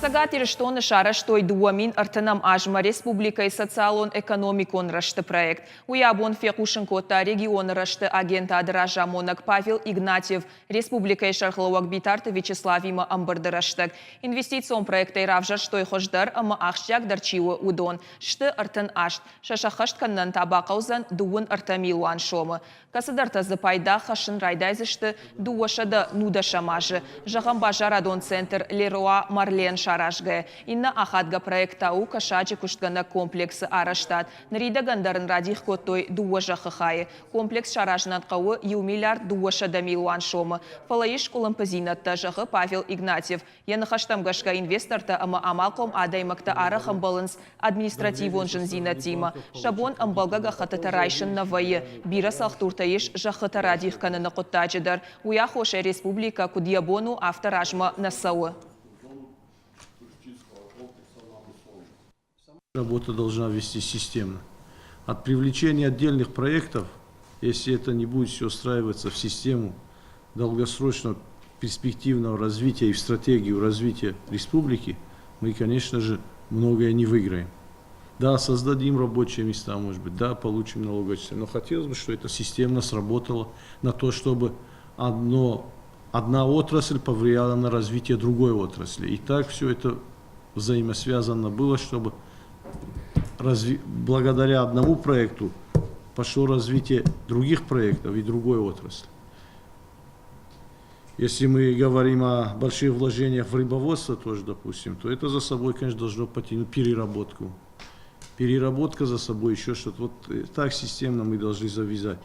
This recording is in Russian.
Сагат ирштон шараш той дуамин артанам ажма республика и социалон экономикон рашты проект. Уябон фекушин кота регион рашты агента адража монак Павел Игнатьев республика и шархловак битарты Вячеслав има амбарды раштык. Инвестицион проекта и равжар штой хождар ама ахшяк дарчиуы удон. Шты артан ашт. Шашахашт каннан табақаузан дуын артамилуан шомы. Касыдарта запайда хашын райдайзышты дуашада нудашамажы. Жахамба жарадон центр Леруа Марлен шаражгэ. Инна ахадга проекта у кашачи куштгана комплекс араштат. Нарида гандарын радих котой дуажа хахае. Комплекс шаражнат кауы юмиллиард дуашада милуан шомы. Фалаиш кулампазинатта жахы Павел Игнатьев. Яны хаштамгашка инвесторта ама амалком адаймакта арахам баланс административон жынзина тима. Шабон амбалгага хататарайшын навайы. Бира салхтуртаиш жахыта радих канана коттаджидар. Уя хоша республика кудиабону авторажма насауы. Работа должна вести системно. От привлечения отдельных проектов, если это не будет все устраиваться в систему долгосрочного перспективного развития и в стратегию развития республики, мы, конечно же, многое не выиграем. Да, создадим рабочие места, может быть, да, получим налогоотчисление, но хотелось бы, чтобы это системно сработало на то, чтобы одна отрасль повлияла на развитие другой отрасли. И так все это взаимосвязано было, чтобы благодаря одному проекту пошло развитие других проектов и другой отрасли. Если мы говорим о больших вложениях в рыбоводство тоже, допустим, то это за собой, конечно, должно потянуть переработку. Переработка за собой еще что-то. Вот так системно мы должны завязать.